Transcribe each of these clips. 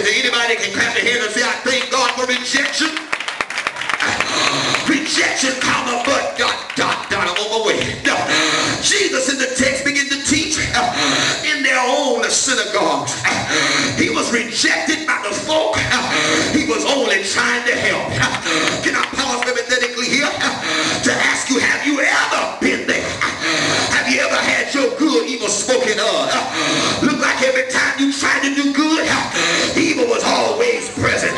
Is there anybody that can clap their hands and say, I thank God for rejection? Rejection, comma, but, I'm on my way. No. Jesus in the text began to teach in their own synagogues. He was rejected by the folk. He was only trying to help. Can I pause parenthetically here to ask you, have you ever been there? Have you ever had your good evil spoken of? Look like every time you tried to do good, evil was always present.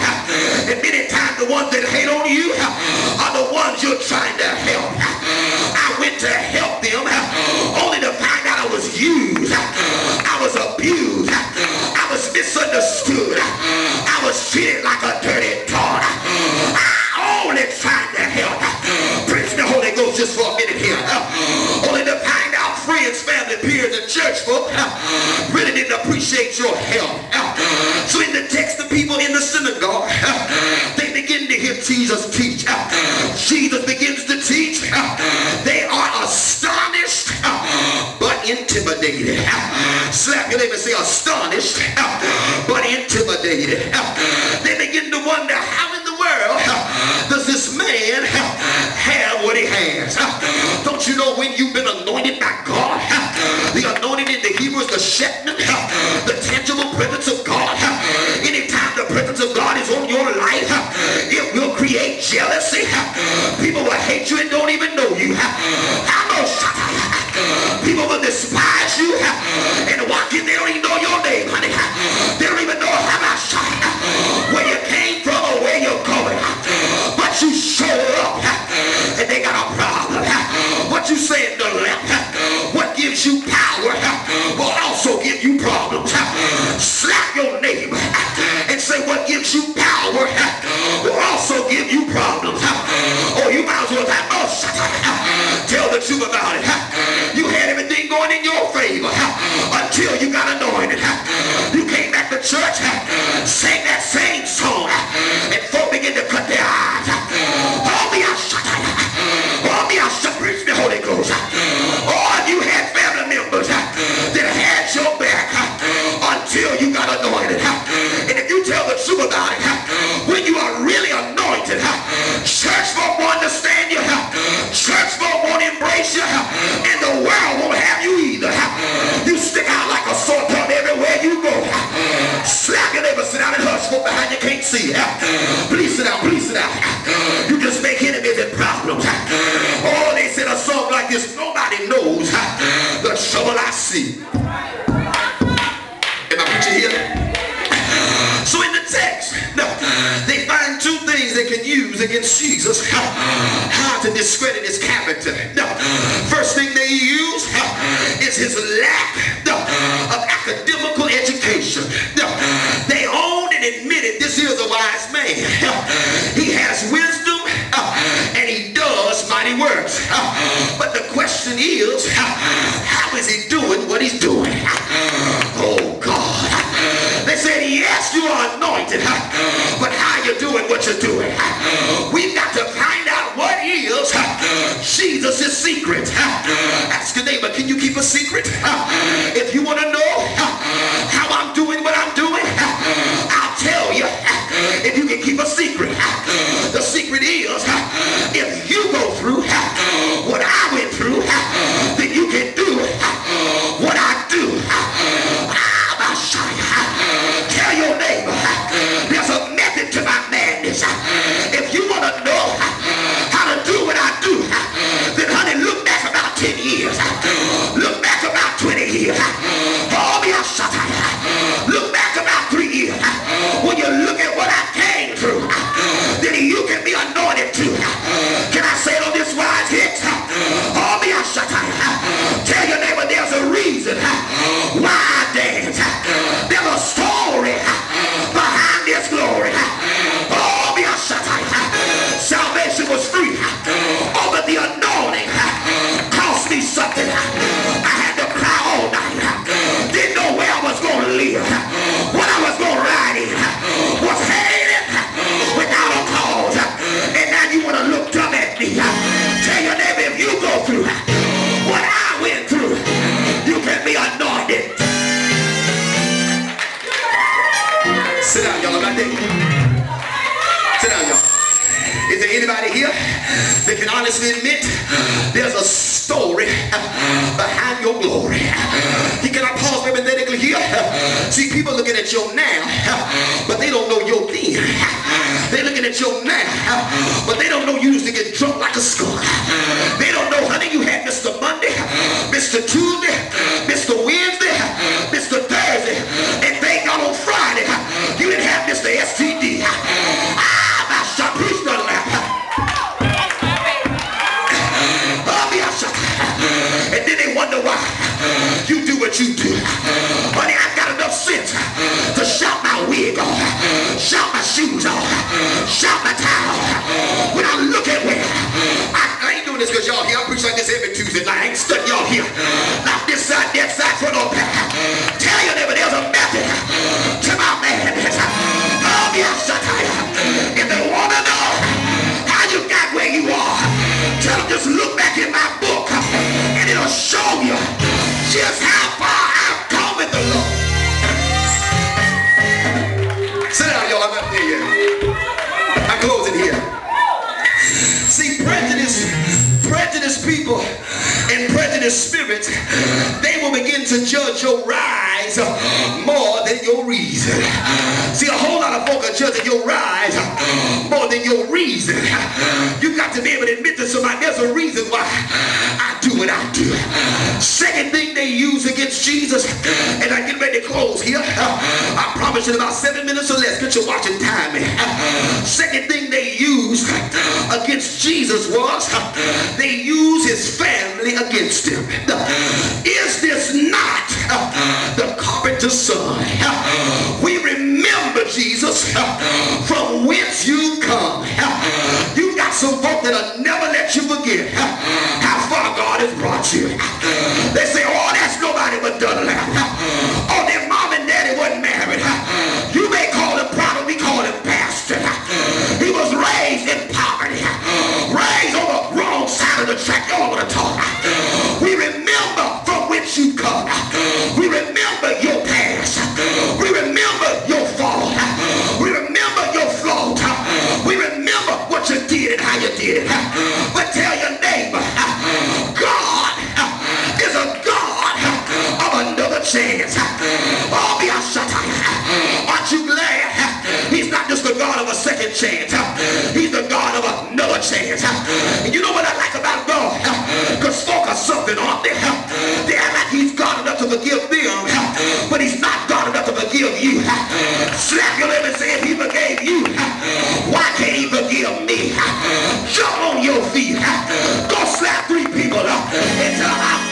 And many times the ones that hate on you are the ones you're trying to help. I went to help them only to find out I was used. I was abused. I was misunderstood. I was treated like a dirty dog. I only tried to help. Praise the Holy Ghost just for a minute here. Only to find out friends, family, peers, and church folk really didn't appreciate your help. So in the text, the people in the synagogue, they begin to hear Jesus teach. Jesus begins to teach. They are astonished but intimidated. Slap your neighbor and say, astonished but intimidated. They begin to wonder, how in the world does this man have what he has? Don't you know when you've been anointed by God? The anointing in the Hebrew is the Shetman, the tangible presence of God. Anytime the presence of God is on your life, it will create jealousy. People will hate you and don't even know you. People will despise you and walk in, they don't even know your name, honey. They don't even know how much where you came from or where you're going. But you show up and they got a problem. What you saying, Dunlap? What gives you power will also give you problems. Slap your neighbor and say, what gives you power will also give you problems. Oh, you might as well tell the truth about it. You had everything going in your favor until you got anointed. You came back to church, sang that same song, and folk begin to cut their eyes. Oh, me, I shut, preach the Holy Ghost. Oh, you had family members that had your back until you got anointed. And if you tell the truth about it, when you are really anointed, church folk won't understand you, church folk won't embrace you, and the world won't have you either. You stick out like a sore thumb everywhere you go. Slap your neighbor, sit down and hush. Folk behind you can't see. Please sit down, please sit down. You just make enemies and problems. Oh, they said a song like this, nobody knows the trouble I see. Am I preaching here? So in the text, they find two things they can use against Jesus, how to discredit his character. First thing they use is his lack of academical education. They owned and admitted this is a wise man. He has wisdom and he does mighty works. But the question is, how is he doing what he's doing? Oh God. They said, yes, you are anointed, but how you doing what you're doing? We've got to find out what is Jesus' secret. Ask your neighbor, can you keep a secret? If you want to know how I'm doing what I'm doing, I'll tell you. If you can keep a secret, the secret is, if you go through what I went through, then you can do what I do. Tell your neighbor, there's a method to my madness. If you want to know how to do what I do, then honey, look back about 10 years. Look back about 20 years. Look back Sit down, y'all. I'm not there. Sit down, y'all. Is there anybody here that can honestly admit there's a story behind your glory? Can I pause parenthetically here? See, people looking at your now, but they don't know your then. They're looking at your now, but they don't know you used to get drunk like a skunk. They don't know, honey, you had Mr. Monday, Mr. Tuesday, Mr. Wednesday, Mr. Thursday, and thank God on Friday, you didn't have Mr. STD. Preach Dunlap. And then they wonder why you do what you do. Honey, I've got enough sense to shout my wig off, shout my shoes off, shout my tie off. When I look at where I ain't doing this because y'all here. I preach like this every Tuesday night. I ain't stuck y'all here. Not this side, that side, front or back. Tell your neighbor there's a method to my madness. If they want to know how you got where you are, tell them just look back in my book and it'll show you just how far I've come with the Lord. Sit down, y'all. I'm not there yet. I'm closing here. See, prejudiced people and prejudiced spirits, they will begin to judge your rise more than your reason. See, a whole lot of folk are judging your rise more than your reason. You got to be able to admit to somebody there's a reason why I do what I do. Second thing they use against Jesus, and I get ready to close here. I promise you in about 7 minutes or less. Get your watching time in. Second thing they used against Jesus was they used his family against him. Is this not the carpenter's son? We remember Jesus from whence you come. You got some folk that'll never let you forget how far God has brought you. They say, oh, that's nobody but Dunlap. Oh, their mom and daddy wasn't married. You may call him prophet, we call him pastor. He was raised in poverty, raised on the wrong side of the track. Y'all want to talk. We remember from which you come. We remember your past. We remember your fall. We remember your flaws. We remember what you did and how you did it. But tell your neighbor, God is a God of another chance. Oh, be a shut. Aren't you glad? He's not just the God of a second chance. He's the God of another chance. And you know what I like about God? Because folk are something, aren't they? They act like he's God enough to forgive them, but he's not God enough to forgive you. Slap your lip and say, if he forgave you, why can't he forgive me? Jump on your feet. Go slap 3 people and tell them,